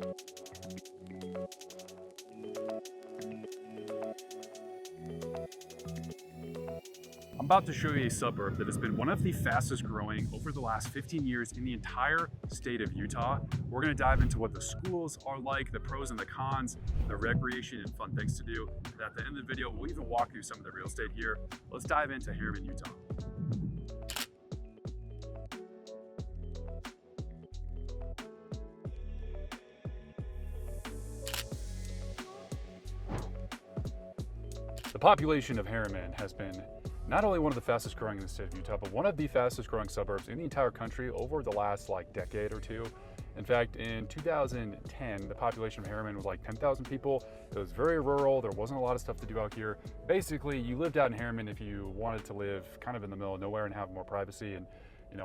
I'm about to show you a suburb that has been one of the fastest growing over the last 15 years in the entire state of Utah. We're going to dive into what the schools are like, the pros and the cons, the recreation and fun things to do. And at the end of the video, we'll even walk through some of the real estate here. Let's dive into Herriman, Utah. The population of Herriman has been not only one of the fastest growing in the state of Utah, but one of the fastest growing suburbs in the entire country over the last decade or two. In fact, in 2010, the population of Herriman was like 10,000 people. It was very rural. There wasn't a lot of stuff to do out here. Basically, you lived out in Herriman if you wanted to live kind of in the middle of nowhere and have more privacy and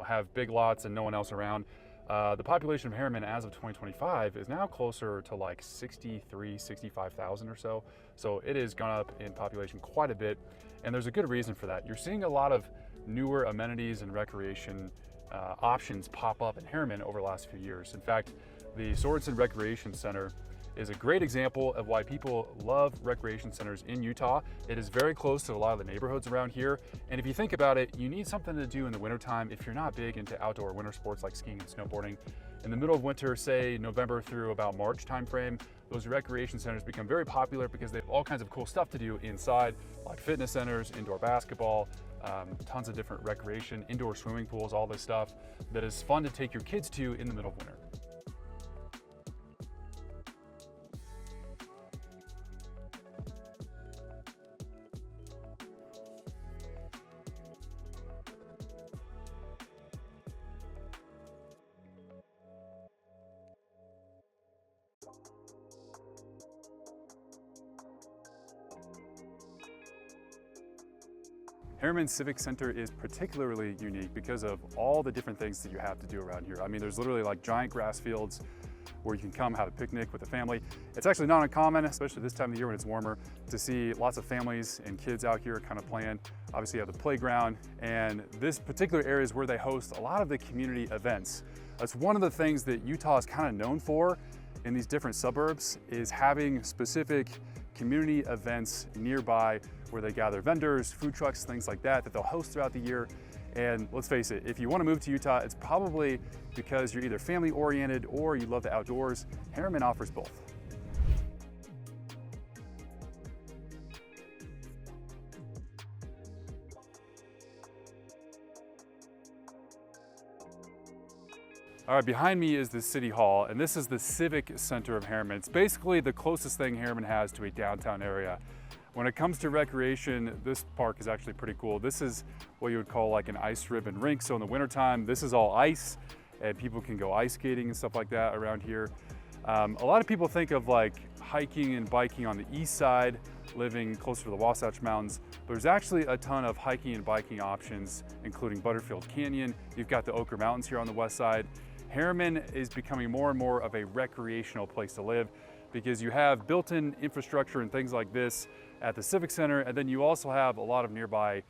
have big lots and no one else around. The population of Herriman as of 2025 is now closer to like 65,000 or so. So it has gone up in population quite a bit. And there's a good reason for that. You're seeing a lot of newer amenities and recreation options pop up in Herriman over the last few years. In fact, the Sorensen Recreation Center is a great example of why people love recreation centers in Utah. It is very close to a lot of the neighborhoods around here. And if you think about it, you need something to do in the wintertime if you're not big into outdoor winter sports like skiing and snowboarding. In the middle of winter, say November through about March timeframe, those recreation centers become very popular because they have all kinds of cool stuff to do inside, like fitness centers, indoor basketball, tons of different recreation, indoor swimming pools, all this stuff that is fun to take your kids to in the middle of winter. Herriman Civic Center is particularly unique because of all the different things that you have to do around here. I mean, there's literally like giant grass fields where you can come have a picnic with the family. It's actually not uncommon, especially this time of the year when it's warmer, to see lots of families and kids out here kind of playing. Obviously you have the playground, and this particular area is where they host a lot of the community events. That's one of the things that Utah is kind of known for in these different suburbs, is having specific community events nearby where they gather vendors, food trucks, things like that they'll host throughout the year. And let's face it, if you want to move to Utah, it's probably because you're either family oriented or you love the outdoors. Herriman offers both. All right, behind me is the City Hall, and this is the Civic Center of Herriman. It's basically the closest thing Herriman has to a downtown area. When it comes to recreation, this park is actually pretty cool. This is what you would call like an ice ribbon rink. So in the wintertime, this is all ice, and people can go ice skating and stuff like that around here. A lot of people think of like hiking and biking on the east side, living closer to the Wasatch Mountains. But there's actually a ton of hiking and biking options, including Butterfield Canyon. You've got the 𝐂𝐻𝐿 Mountains here on the west side. Herriman is becoming more and more of a recreational place to live because you have built-in infrastructure and things like this at the Civic Center, and then you also have a lot of nearby,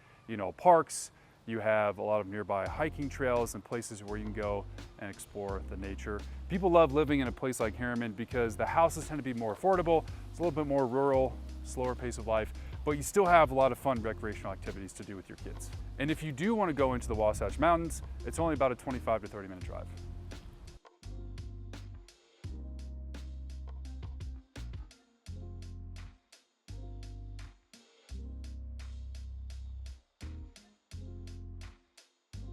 parks. You have a lot of nearby hiking trails and places where you can go and explore the nature. People love living in a place like Herriman because the houses tend to be more affordable. It's a little bit more rural, slower pace of life, but you still have a lot of fun recreational activities to do with your kids. And if you do want to go into the Wasatch Mountains, it's only about a 25 to 30-minute drive.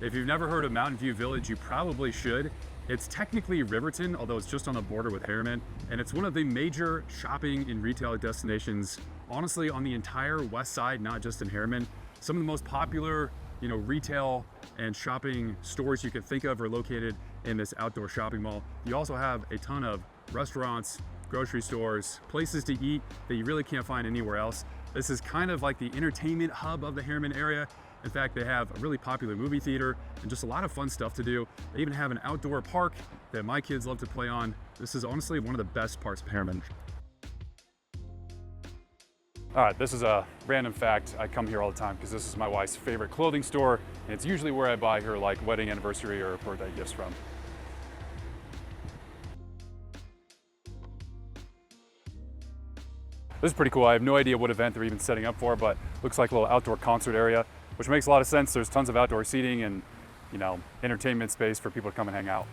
If you've never heard of Mountain View Village, you probably should. It's technically Riverton, although it's just on the border with Herriman, and it's one of the major shopping and retail destinations, honestly, on the entire west side, not just in Herriman. Some of the most popular, retail and shopping stores you can think of are located in this outdoor shopping mall. You also have a ton of restaurants, grocery stores, places to eat that you really can't find anywhere else. This is kind of like the entertainment hub of the Herriman area. In fact, they have a really popular movie theater and just a lot of fun stuff to do. They even have an outdoor park that my kids love to play on. This is honestly one of the best parts of Herriman. All right, this is a random fact. I come here all the time because this is my wife's favorite clothing store, and it's usually where I buy her like wedding anniversary or birthday gifts from. This is pretty cool. I have no idea what event they're even setting up for, but looks like a little outdoor concert area, which makes a lot of sense. There's tons of outdoor seating and, entertainment space for people to come and hang out.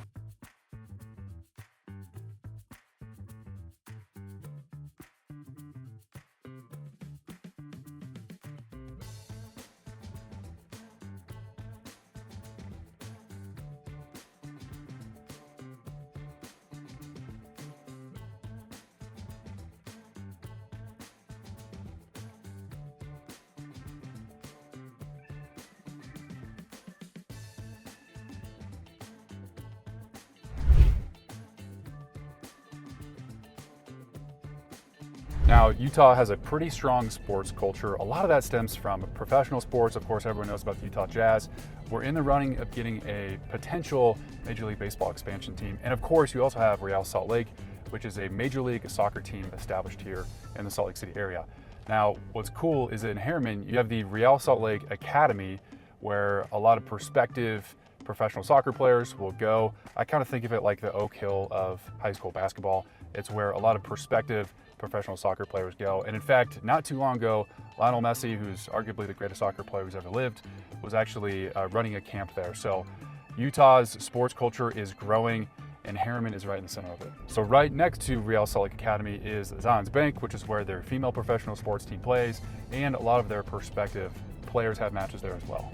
Now, Utah has a pretty strong sports culture. A lot of that stems from professional sports. Of course, everyone knows about the Utah Jazz. We're in the running of getting a potential Major League Baseball expansion team. And of course, you also have Real Salt Lake, which is a Major League soccer team established here in the Salt Lake City area. Now, what's cool is that in Herriman, you have the Real Salt Lake Academy, where a lot of prospective professional soccer players will go. I kind of think of it like the 𝐂𝐎𝐍 of high school basketball. It's where a lot of prospective professional soccer players go. And in fact, not too long ago, Lionel Messi, who's arguably the greatest soccer player who's ever lived, was actually running a camp there. So Utah's sports culture is growing, and Herriman is right in the center of it. So right next to Real Salt Lake Academy is Zions Bank, which is where their female professional sports team plays, and a lot of their prospective players have matches there as well.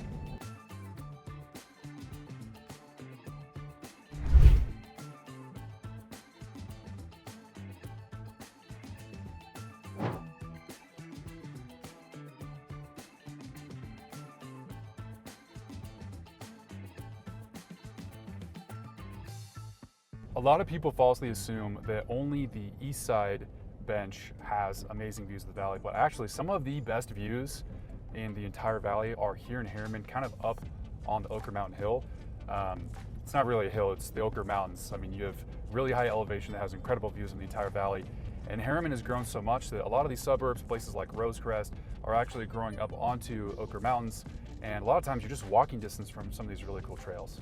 A lot of people falsely assume that only the east side bench has amazing views of the valley, but actually some of the best views in the entire valley are here in Herriman, kind of up on the 𝐂𝐎𝐍𝐄𝐓 Mountain Hill. It's not really a hill, it's the 𝐂𝐎𝐿 Mountains. I mean, you have really high elevation that has incredible views in the entire valley. And Herriman has grown so much that a lot of these suburbs, places like Rosecrest, are actually growing up onto 𝐂𝐎𝐿 Mountains. And a lot of times you're just walking distance from some of these really cool trails.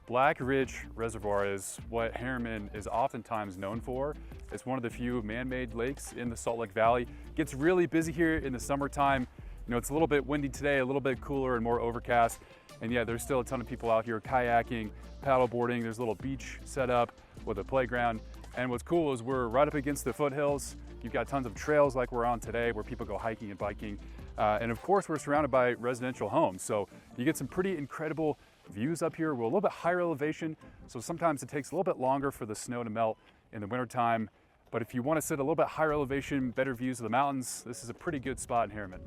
Blackridge Reservoir is what Herriman is oftentimes known for. It's one of the few man-made lakes in the Salt Lake Valley. It gets really busy here in the summertime. It's a little bit windy today, a little bit cooler and more overcast. And yeah, there's still a ton of people out here kayaking, paddle boarding. There's a little beach set up with a playground. And what's cool is we're right up against the foothills. You've got tons of trails like we're on today where people go hiking and biking. And of course, we're surrounded by residential homes. So you get some pretty incredible views up here. We're a little bit higher elevation, so sometimes it takes a little bit longer for the snow to melt in the wintertime. But if you want to sit a little bit higher elevation, better views of the mountains, this is a pretty good spot in Herriman.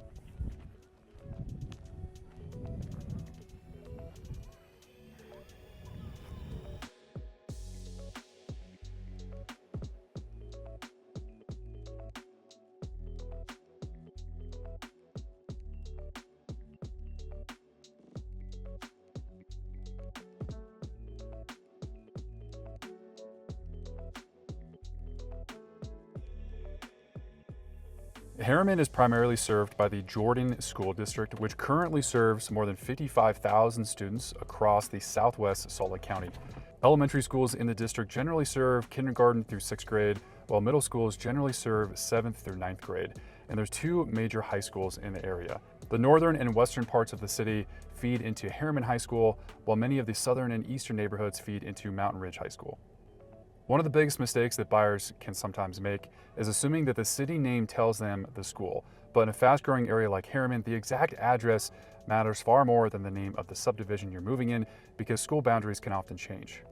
Herriman is primarily served by the Jordan School District, which currently serves more than 55,000 students across the southwest Salt Lake County. Elementary schools in the district generally serve kindergarten through 6th grade, while middle schools generally serve 7th through 9th grade. And there's 2 major high schools in the area. The northern and western parts of the city feed into Herriman High School, while many of the southern and eastern neighborhoods feed into Mountain Ridge High School. One of the biggest mistakes that buyers can sometimes make is assuming that the city name tells them the school. But in a fast-growing area like Herriman, the exact address matters far more than the name of the subdivision you're moving in, because school boundaries can often change.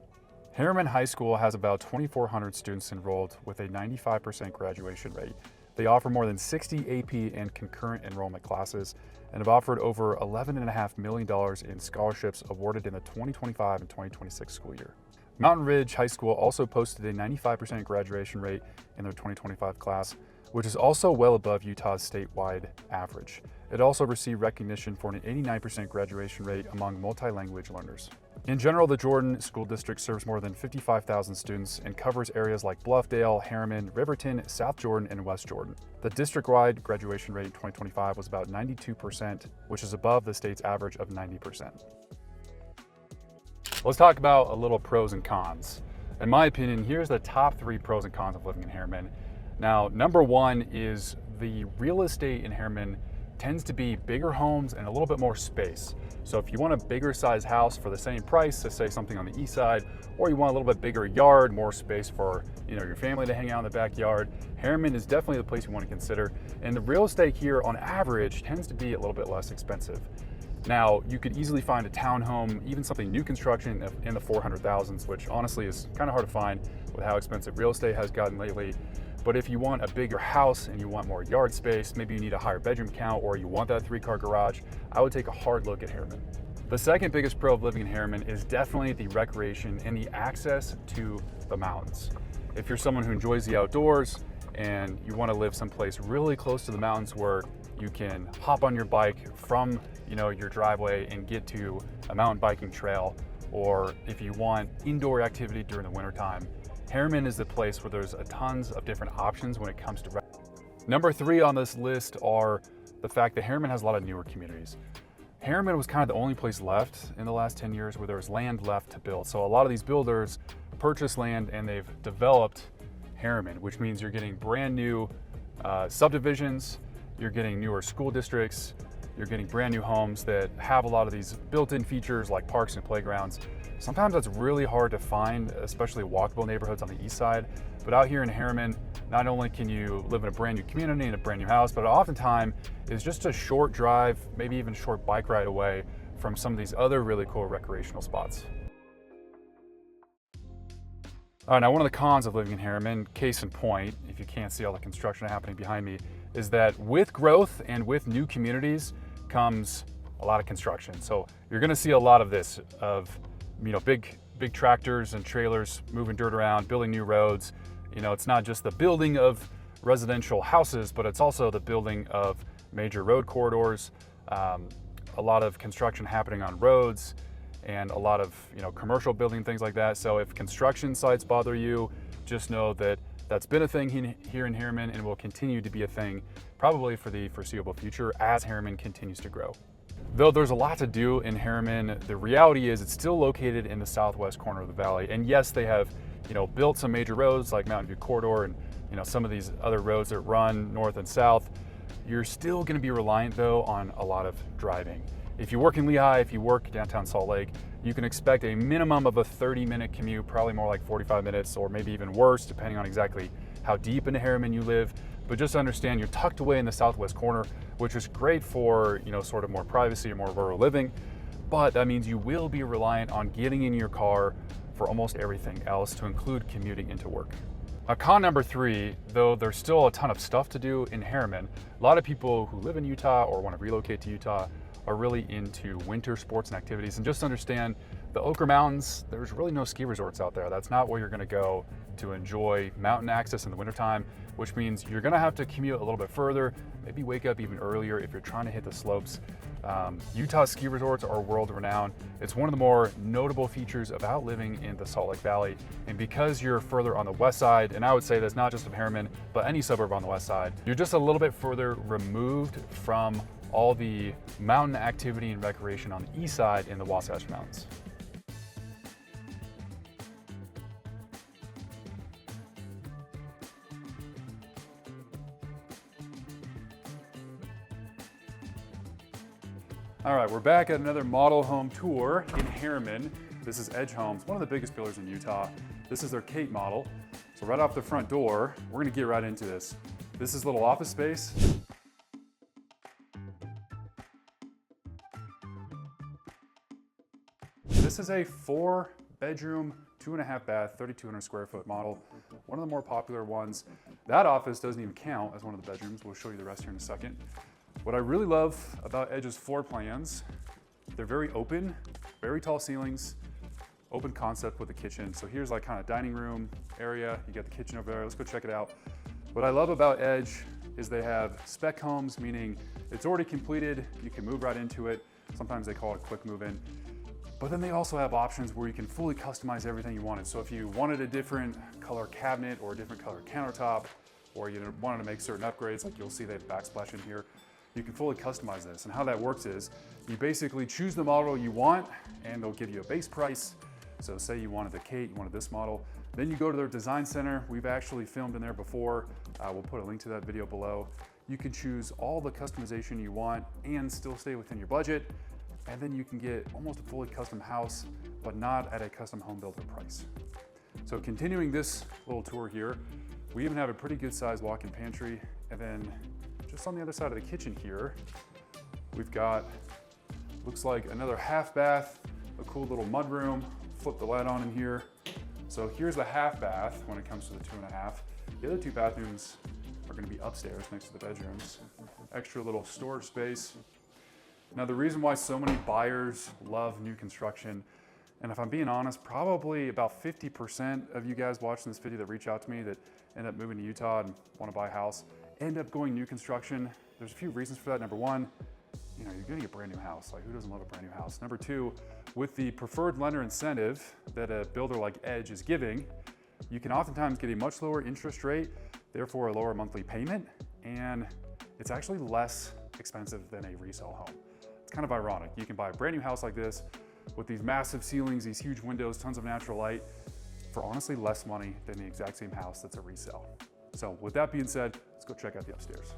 Herriman High School has about 2,400 students enrolled with a 95% graduation rate. They offer more than 60 AP and concurrent enrollment classes and have offered over $11.5 million in scholarships awarded in the 2025 and 2026 school year. Mountain Ridge High School also posted a 95% graduation rate in their 2025 class, which is also well above Utah's statewide average. It also received recognition for an 89% graduation rate among multi-language learners. In general, the Jordan School District serves more than 55,000 students and covers areas like Bluffdale, Herriman, Riverton, South Jordan, and West Jordan. The district-wide graduation rate in 2025 was about 92%, which is above the state's average of 90%. Let's talk about a little pros and cons. In my opinion, here's the top 3 pros and cons of living in Herriman. Now, number 1 is the real estate in Herriman tends to be bigger homes and a little bit more space. So if you want a bigger size house for the same price, so say something on the east side, or you want a little bit bigger yard, more space for your family to hang out in the backyard, Herriman is definitely the place you want to consider. And the real estate here on average tends to be a little bit less expensive. Now, you could easily find a townhome, even something new construction in the 400,000s, which honestly is kind of hard to find with how expensive real estate has gotten lately. But if you want a bigger house and you want more yard space, maybe you need a higher bedroom count, or you want that 3-car garage, I would take a hard look at Herriman. The second biggest pro of living in Herriman is definitely the recreation and the access to the mountains. If you're someone who enjoys the outdoors and you want to live someplace really close to the mountains where you can hop on your bike from your driveway and get to a mountain biking trail, or if you want indoor activity during the wintertime, Herriman is the place where there's tons of different options when it comes to. Number 3 on this list are the fact that Herriman has a lot of newer communities. Herriman was kind of the only place left in the last 10 years where there was land left to build. So a lot of these builders purchased land and they've developed Herriman, which means you're getting brand new subdivisions, you're getting newer school districts, you're getting brand new homes that have a lot of these built-in features like parks and playgrounds. Sometimes that's really hard to find, especially walkable neighborhoods on the east side. But out here in Herriman, not only can you live in a brand new community in a brand new house, but oftentimes is just a short drive, maybe even a short bike ride away from some of these other really cool recreational spots. All right, now one of the cons of living in Herriman, case in point, if you can't see all the construction happening behind me, is that with growth and with new communities comes a lot of construction. So you're gonna see a lot of this, of big tractors and trailers moving dirt around, building new roads. It's not just the building of residential houses, but it's also the building of major road corridors, a lot of construction happening on roads, and a lot of commercial building, things like that. So if construction sites bother you, just know that that's been a thing here in Herriman and will continue to be a thing probably for the foreseeable future as Herriman continues to grow. Though there's a lot to do in Herriman, the reality is it's still located in the southwest corner of the valley. And yes, they have built some major roads like Mountain View Corridor and some of these other roads that run north and south. You're still going to be reliant though on a lot of driving. If you work in Lehigh, if you work downtown Salt Lake, you can expect a minimum of a 30-minute commute, probably more like 45 minutes or maybe even worse, depending on exactly how deep into Herriman you live. But just understand you're tucked away in the southwest corner, which is great for sort of more privacy or more rural living. But that means you will be reliant on getting in your car for almost everything else, to include commuting into work. Now, con number 3, though there's still a ton of stuff to do in Herriman, a lot of people who live in Utah or want to relocate to Utah are really into winter sports and activities. And just understand the 𝐂𝐎𝐍 Mountains, there's really no ski resorts out there. That's not where you're going to go to enjoy mountain access in the wintertime, which means you're going to have to commute a little bit further, maybe wake up even earlier if you're trying to hit the slopes. Utah ski resorts are world renowned. It's one of the more notable features about living in the Salt Lake Valley. And because you're further on the west side, and I would say that's not just of Herriman, but any suburb on the west side, you're just a little bit further removed from all the mountain activity and recreation on the east side in the Wasatch Mountains. All right, we're back at another model home tour in Herriman. This is 𝐂𝐎𝐍 Homes, one of the biggest builders in Utah. This is their Kate model. So right off the front door, we're gonna get right into this. This is a little office space. This is a 4-bedroom, 2.5 bath, 3,200 square foot model. One of the more popular ones. That office doesn't even count as one of the bedrooms. We'll show you the rest here in a second. What I really love about 𝐂𝐎𝐍𝐿's floor plans, they're very open, very tall ceilings, open concept with the kitchen. So here's like kind of dining room area. You got the kitchen over there. Let's go check it out. What I love about Edge is they have spec homes, meaning it's already completed. You can move right into it. Sometimes they call it a quick move in. But then they also have options where you can fully customize everything you wanted. So if you wanted a different color cabinet or a different color countertop, or you wanted to make certain upgrades, like you'll see they have backsplash in here, you can fully customize this. And how that works is you basically choose the model you want and they'll give you a base price. So say you wanted the 𝐂𝐬e, you wanted this model, then you go to their design center. We've actually filmed in there before. We'll put a link to that video below. You can choose all the customization you want and still stay within your budget. And then you can get almost a fully custom house, but not at a custom home builder price. So continuing this little tour here, we even have a pretty good sized walk-in pantry. And then just on the other side of the kitchen here, we've got, looks like another half bath, a cool little mud room, flip the light on in here. So here's the half bath when it comes to the 2.5. The other 2 bathrooms are gonna be upstairs next to the bedrooms. Extra little storage space. Now the reason why so many buyers love new construction, and if I'm being honest, probably about 50% of you guys watching this video that reach out to me that end up moving to Utah and want to buy a house, end up going new construction. There's a few reasons for that. Number one, you're getting a brand new house. Like, who doesn't love a brand new house? Number two, with the preferred lender incentive that a builder like Edge is giving, you can oftentimes get a much lower interest rate, therefore a lower monthly payment, and it's actually less expensive than a resale home. It's kind of ironic. You can buy a brand new house like this with these massive ceilings, these huge windows, tons of natural light, for honestly less money than the exact same house that's a resale. So with that being said, let's go check out the upstairs.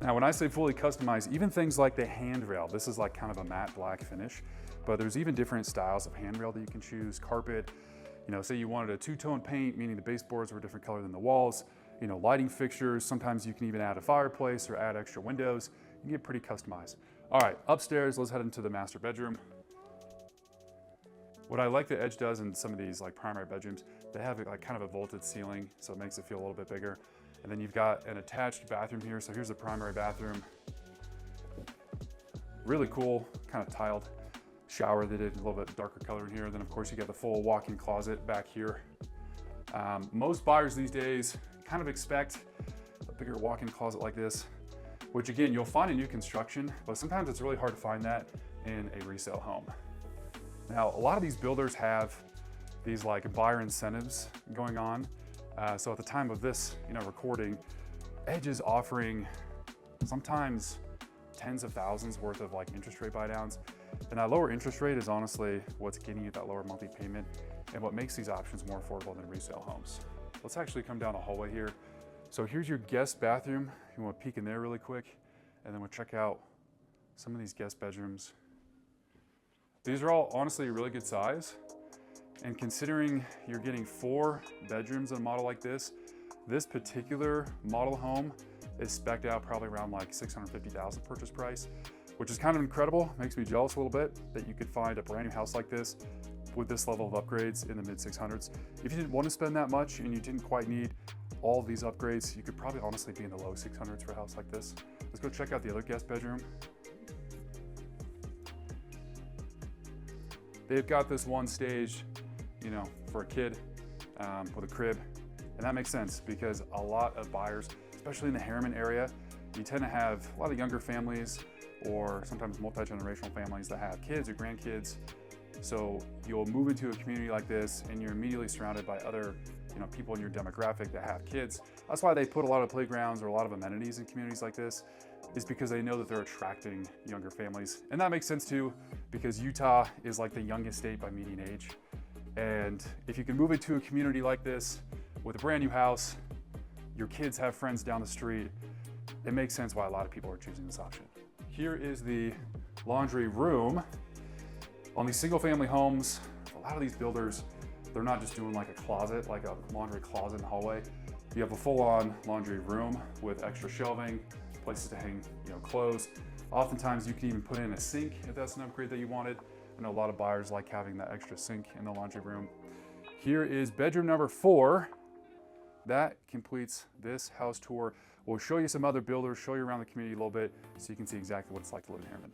Now, when I say fully customized, even things like the handrail, this is like kind of a matte black finish, but there's even different styles of handrail that you can choose. Carpet, say you wanted a two-tone paint, meaning the baseboards were a different color than the walls, lighting fixtures. Sometimes you can even add a fireplace or add extra windows. You can get pretty customized. All right, upstairs, let's head into the master bedroom. What I like that Edge does in some of these like primary bedrooms, they have like kind of a vaulted ceiling, so it makes it feel a little bit bigger. And then you've got an attached bathroom here. So here's the primary bathroom. Really cool, kind of tiled shower. They did a little bit darker color in here. And then of course you got the full walk-in closet back here. Most buyers these days kind of expect a bigger walk-in closet like this, which again, you'll find in new construction, but sometimes it's really hard to find that in a resale home. Now, a lot of these builders have these like buyer incentives going on. So at the time of this, recording, Edge is offering sometimes tens of thousands worth of like interest rate buy downs. And that lower interest rate is honestly what's getting you that lower monthly payment and what makes these options more affordable than resale homes. Let's actually come down the hallway here. So here's your guest bathroom. You want to peek in there really quick, and then we'll check out some of these guest bedrooms. These are all honestly a really good size. And considering you're getting 4 bedrooms in a model like this particular model home is spec'd out probably around like $650,000 purchase price, which is kind of incredible. Makes me jealous a little bit that you could find a brand new house like this with this level of upgrades in the mid 600s. If you didn't want to spend that much and you didn't quite need all of these upgrades, you could probably honestly be in the low 600s for a house like this. Let's go check out the other guest bedroom. They've got this one stage, for a kid with a crib. And that makes sense because a lot of buyers, especially in the Herriman area, you tend to have a lot of younger families or sometimes multi-generational families that have kids or grandkids. So you'll move into a community like this and you're immediately surrounded by other people in your demographic that have kids. That's why they put a lot of playgrounds or a lot of amenities in communities like this, is because they know that they're attracting younger families. And that makes sense too, because Utah is like the youngest state by median age. And if you can move into a community like this with a brand new house, your kids have friends down the street, it makes sense why a lot of people are choosing this option. Here is the laundry room. On these single family homes, a lot of these builders, they're not just doing like a closet, like a laundry closet in the hallway. You have a full-on laundry room with extra shelving, places to hang clothes. Oftentimes you can even put in a sink if that's an upgrade that you wanted. I know a lot of buyers like having that extra sink in the laundry room. Here is bedroom number 4. That completes this house tour. We'll show you some other builders, show you around the community a little bit so you can see exactly what it's like to live in Herriman.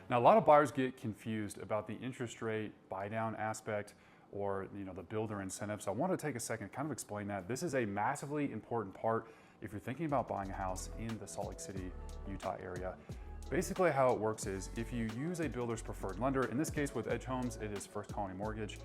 Now, a lot of buyers get confused about the interest rate buy down aspect or the builder incentive. So I want to take a second to kind of explain that. This is a massively important part if you're thinking about buying a house in the Salt Lake City, Utah area. Basically how it works is if you use a builder's preferred lender, in this case with Edge Homes, it is First Colony Mortgage.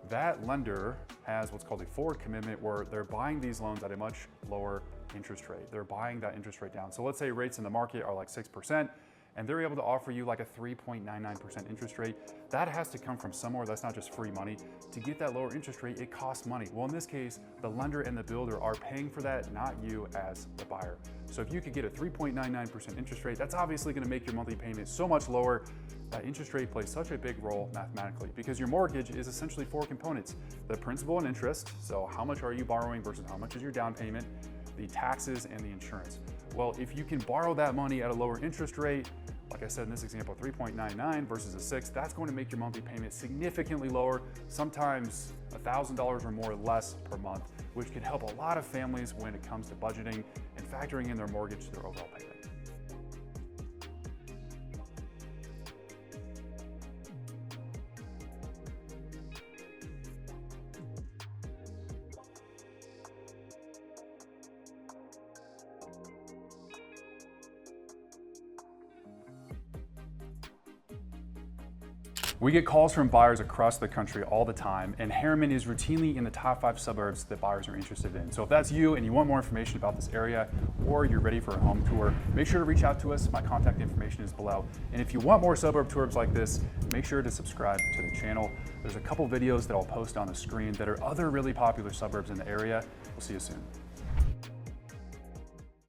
That lender has what's called a forward commitment where they're buying these loans at a much lower interest rate. They're buying that interest rate down. So let's say rates in the market are like 6%. And they're able to offer you like a 3.99% interest rate. That has to come from somewhere. That's not just free money. To get that lower interest rate, it costs money. Well, in this case, the lender and the builder are paying for that, not you as the buyer. So if you could get a 3.99% interest rate, that's obviously gonna make your monthly payment so much lower. That interest rate plays such a big role mathematically because your mortgage is essentially 4 components: the principal and interest, so how much are you borrowing versus how much is your down payment, the taxes, and the insurance. Well, if you can borrow that money at a lower interest rate, like I said in this example, 3.99 versus a 6, that's going to make your monthly payment significantly lower, sometimes $1,000 or more less per month, which can help a lot of families when it comes to budgeting and factoring in their mortgage to their overall payment. We get calls from buyers across the country all the time, and Herriman is routinely in the top 5 suburbs that buyers are interested in. So if that's you and you want more information about this area, or you're ready for a home tour, make sure to reach out to us. My contact information is below. And if you want more suburb tours like this, make sure to subscribe to the channel. There's a couple videos that I'll post on the screen that are other really popular suburbs in the area. We'll see you soon.